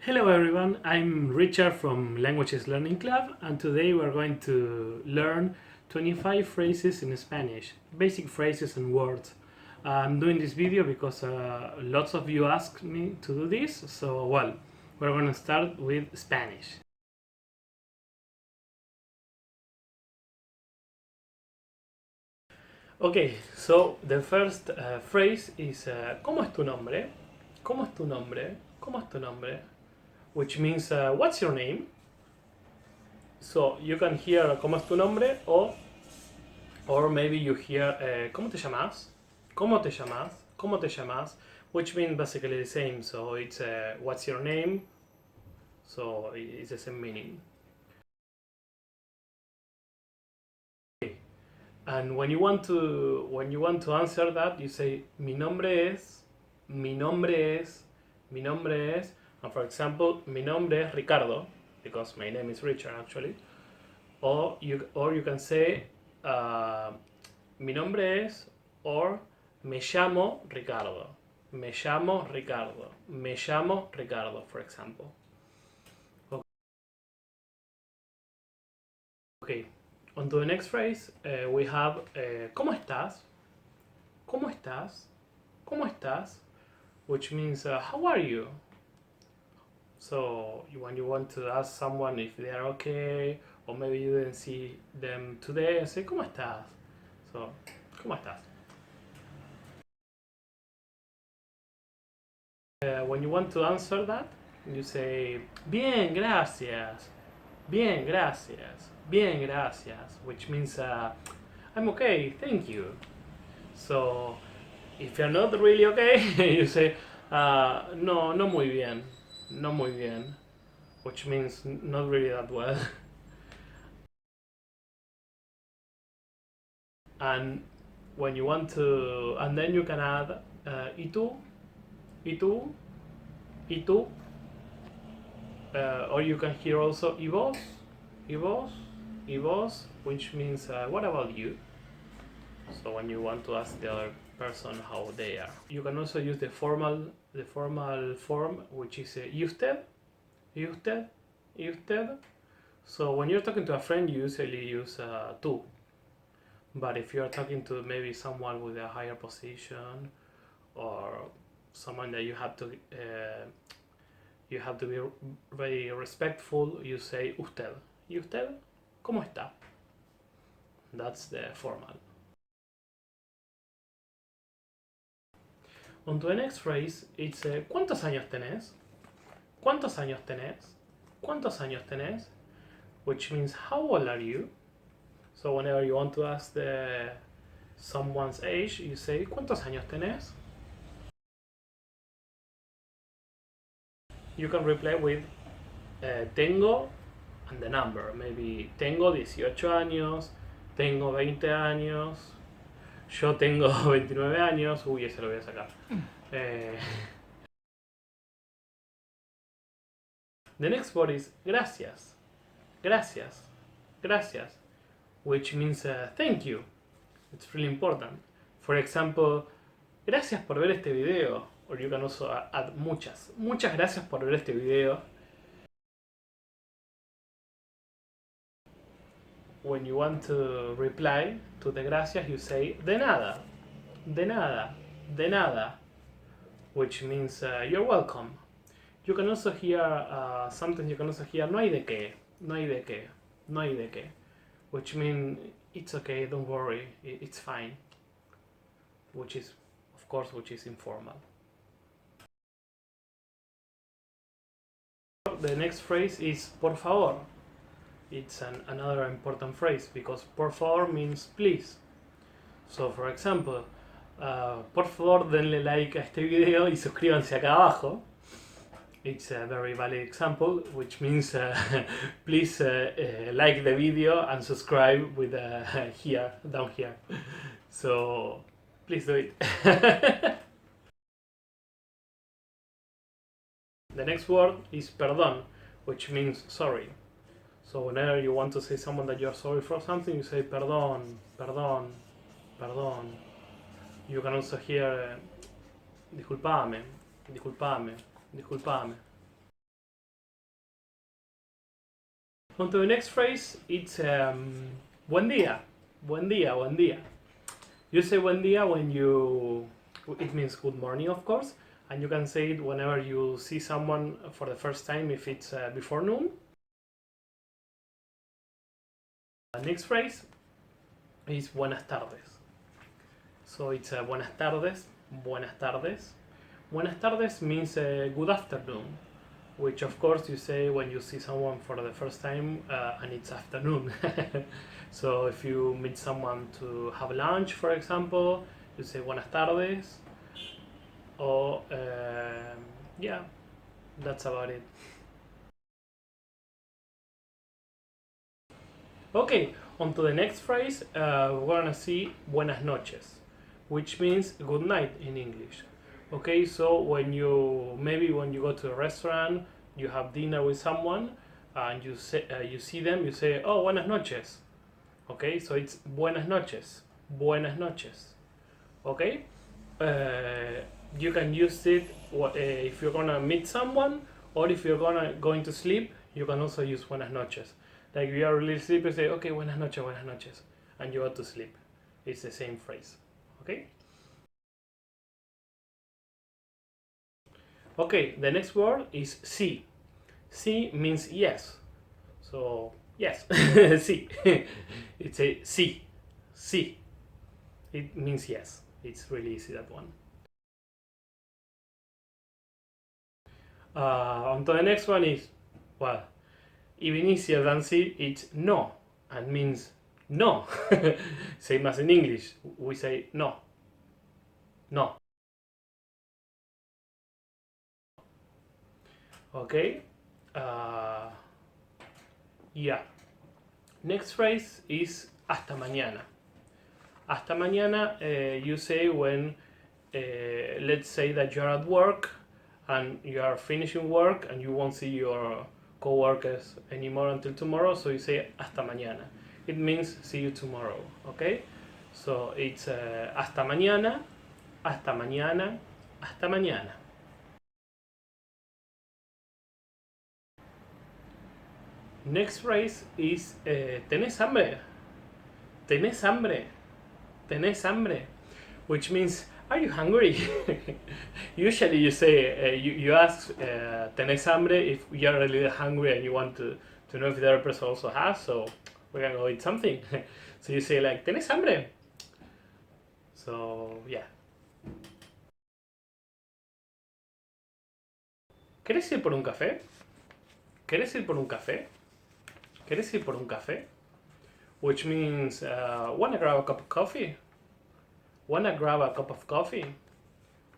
Hello everyone, I'm Richard from Languages Learning Club, and today we're going to learn 25 phrases in Spanish, basic phrases and words. I'm doing this video because lots of you asked me to do this, so well, we're going to start with Spanish. Okay, so the first phrase is ¿Cómo es tu nombre? ¿Cómo es tu nombre? ¿Cómo es tu nombre? Which means what's your name? So you can hear ¿Cómo es tu nombre? Or maybe you hear ¿Cómo te llamas? ¿Cómo te llamas? ¿Cómo te llamas? Which means basically the same. So it's what's your name? So it's the same meaning. And when you want to answer that, you say mi nombre es, mi nombre es, mi nombre es. And for example, mi nombre es Ricardo, because my name is Richard actually. Or you can say mi nombre es, or me llamo Ricardo. Me llamo Ricardo. Me llamo Ricardo, for example. Okay. On to the next phrase, we have ¿Cómo estás? ¿Cómo estás? ¿Cómo estás? Which means how are you? So when you want to ask someone if they are okay, or maybe you didn't see them today, say ¿Cómo estás? So, ¿cómo estás? When you want to answer that, you say bien, gracias. Bien, gracias. Bien, gracias. Which means I'm okay, thank you. So if you're not really okay, you say no, no muy bien. No muy bien. Which means not really that well. And when you want to, and then you can add y tú, y tú, y tú. Or you can hear also y vos, y vos, y vos, which means what about you? So when you want to ask the other person how they are. You can also use the formal form, which is y usted, y usted, y usted. So when you're talking to a friend, you usually use tú. But if you're talking to maybe someone with a higher position, or someone that you have to be very respectful, you say usted. ¿Y usted? ¿Cómo está? That's the formal. On to the next phrase, it's ¿cuántos años tenés? ¿Cuántos años tenés? ¿Cuántos años tenés? Which means how old are you? So whenever you want to ask someone's age, you say ¿cuántos años tenés? You can reply with tengo and the number. Maybe tengo 18 años, tengo 20 años, yo tengo 29 años. Uy, ese lo voy a sacar. The next word is gracias. Gracias. Gracias. Which means thank you. It's really important. For example, gracias por ver este video. Or you can also add muchas. Muchas gracias por ver este video. When you want to reply to the gracias, you say de nada. De nada. De nada. Which means you're welcome. You can also hear, sometimes you can also hear no hay de qué. No hay de qué. No hay de qué. Which means it's okay, don't worry, it's fine. Which is, of course, which is informal. The next phrase is por favor. It's another important phrase because por favor means please. So, for example, por favor denle like a este video y suscríbanse acá abajo. It's a very valid example, which means please like the video and subscribe with here, down here. So please do it. The next word is perdón, which means sorry. So whenever you want to say someone that you're sorry for something, you say perdón, perdón, perdón. You can also hear disculpame, disculpame, disculpame. On to the next phrase, it's buen día, buen día, buen día. You say buen día when it means good morning, of course, and you can say it whenever you see someone for the first time if it's before noon. The next phrase is buenas tardes. So it's buenas tardes, buenas tardes. Buenas tardes means good afternoon, which of course you say when you see someone for the first time and it's afternoon. So if you meet someone to have lunch, for example, you say buenas tardes, or yeah, that's about it. Okay, on to the next phrase, we're gonna see buenas noches, which means good night in English. Okay, so when you go to a restaurant, you have dinner with someone, and you see them, you say, oh, buenas noches. Okay, so it's buenas noches, buenas noches. Okay, you can use it if you're gonna meet someone, or if you're going to sleep. You can also use buenas noches. Like you are really sleepy, say, okay, buenas noches, and you go to sleep. It's the same phrase. Okay. Okay, the next word is sí. Sí means yes. So yes, sí. It's a sí, sí. It means yes. It's really easy, that one. On to the next one is, well, even easier than sí, it's no, and means no. Same as in English, we say no, no. Okay? Yeah. Next phrase is hasta mañana. Hasta mañana you say when, let's say that you're at work and you are finishing work and you won't see your co-workers anymore until tomorrow, so you say hasta mañana. It means see you tomorrow, okay? So it's hasta mañana, hasta mañana, hasta mañana. Next phrase is ¿tenés hambre? ¿Tenés hambre? ¿Tenés hambre? Which means, are you hungry? Usually you say, you ask ¿tenés hambre? If you're really hungry and you want to know if the other person also has, so we're gonna go eat something. So you say like, ¿tenés hambre? So, yeah. ¿Querés ir por un café? ¿Querés ir por un café? ¿Querés ir por un café? Which means, wanna grab a cup of coffee? Wanna grab a cup of coffee?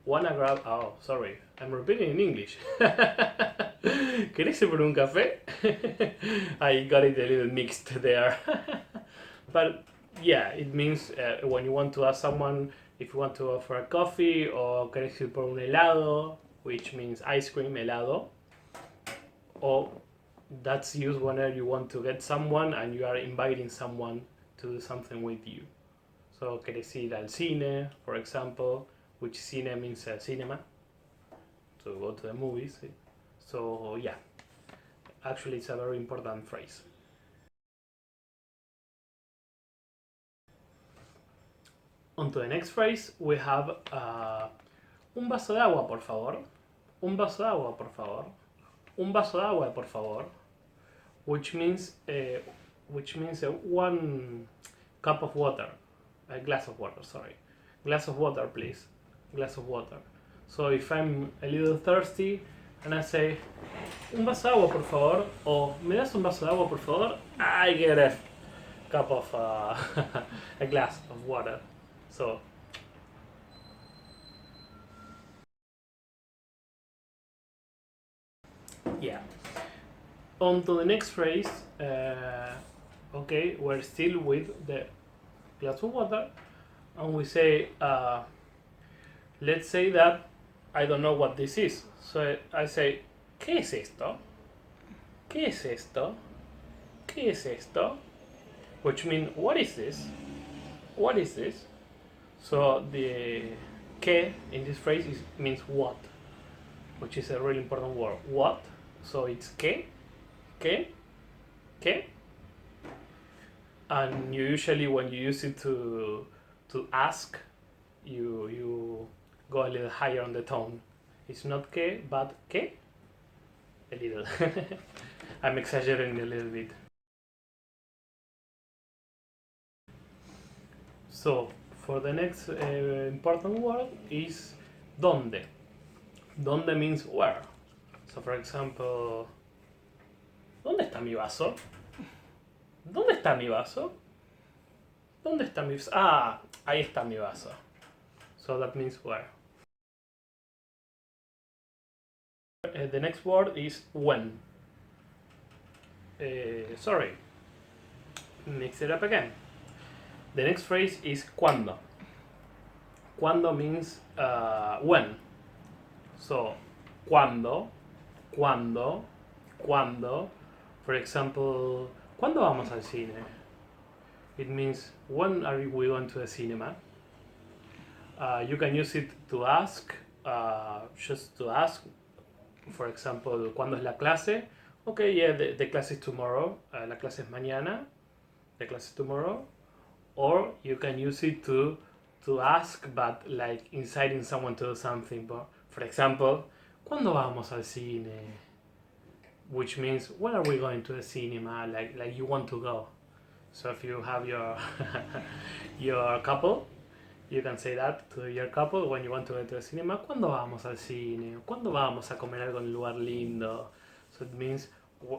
Wanna grab... Oh, sorry. I'm repeating in English. ¿Querés ir por un café? I got it a little mixed there. But yeah, it means when you want to ask someone if you want to offer a coffee, or querés ir por un helado, which means ice cream, helado. Or that's used whenever you want to get someone and you are inviting someone to do something with you. So, querés ir al cine, for example, which cine means cinema, to go to the movies. So, yeah, actually, it's a very important phrase. On to the next phrase, we have un vaso de agua, por favor. Un vaso de agua, por favor. Un vaso de agua, por favor. Which means one cup of water. A glass of water, sorry. Glass of water, please. Glass of water. So if I'm a little thirsty and I say, un vaso de agua, por favor, o me das un vaso de agua, por favor, I get a cup of, a glass of water. So, yeah. On to the next phrase, okay, we're still with the glass of water, and we say, let's say that I don't know what this is. So I say, ¿qué es esto? ¿Qué es esto? ¿Qué es esto? Which means, what is this? What is this? So the ¿qué in this phrase means what, which is a really important word. What? So it's ¿qué? ¿Qué? ¿Qué? And you usually, when you use it to ask, you go a little higher on the tone. It's not ¿qué?, but ¿qué? A little. I'm exaggerating a little bit. So, for the next important word is ¿dónde? ¿Dónde means where? So, for example, ¿dónde está mi vaso? ¿Dónde está mi vaso? ¿Dónde está mi vaso? Ah, ahí está mi vaso. So that means where. The next word is when. Sorry. Mix it up again. The next phrase is cuando. Cuando means when. So, cuando. For example, ¿cuándo vamos al cine? It means when are we going to the cinema? You can use it to ask, just to ask. For example, ¿cuándo es la clase? Okay, yeah, the class is tomorrow. La clase es mañana. The class is tomorrow. Or you can use it to ask, but like inciting someone to do something. But for example, ¿cuándo vamos al cine? Which means when are we going to the cinema? Like you want to go. So if you have your your couple, you can say that to your couple when you want to go to the cinema. ¿Cuándo vamos al cine? ¿Cuándo vamos a comer algo en un lugar lindo? So it means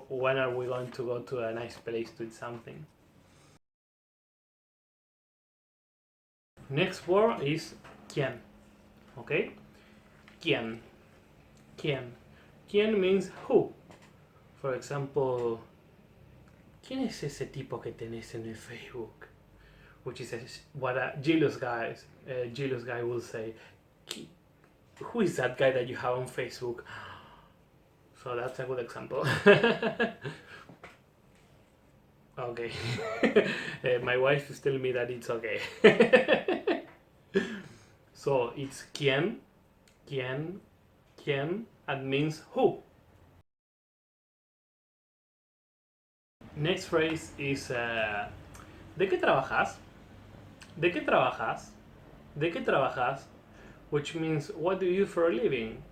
when are we going to go to a nice place to eat something? Next word is quién. Okay? ¿Quién? ¿Quién? ¿Quién means who? For example, ¿quién es ese tipo que tenés en el Facebook? Which is what a jealous guy will say. Who is that guy that you have on Facebook? So that's a good example. Okay. My wife is telling me that it's okay. So it's quién, and means who. Next phrase is ¿de qué trabajas? ¿De qué trabajas? ¿De qué trabajas? Which means what do you do for a living?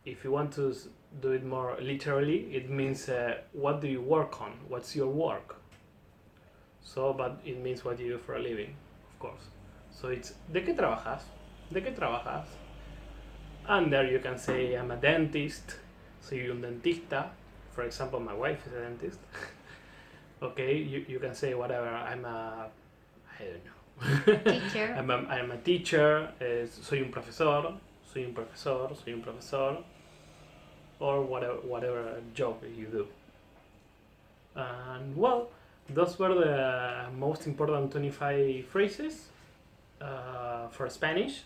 If you want to do it more literally, it means what do you work on? What's your work? So, but it means what you do for a living, of course. So it's ¿de qué trabajas? ¿De qué trabajas? And there you can say I'm a dentist. Soy un dentista. For example, my wife is a dentist. Okay, you can say whatever. I don't know. Teacher. I'm a teacher. Soy un profesor. Soy un profesor. Or whatever job you do. And well, those were the most important 25 phrases for Spanish.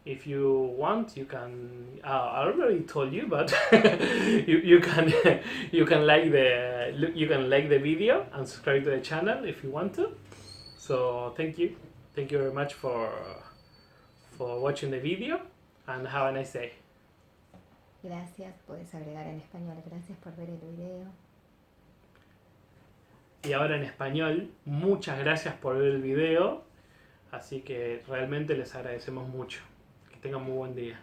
If you want, you can. I already told you, but you can like the video and subscribe to the channel if you want to. So thank you very much for watching the video, and have a nice day. Gracias, puedes agregar en español. Gracias por ver el video. Y ahora en español, muchas gracias por ver el video. Así que realmente les agradecemos mucho. Que tengan muy buen día.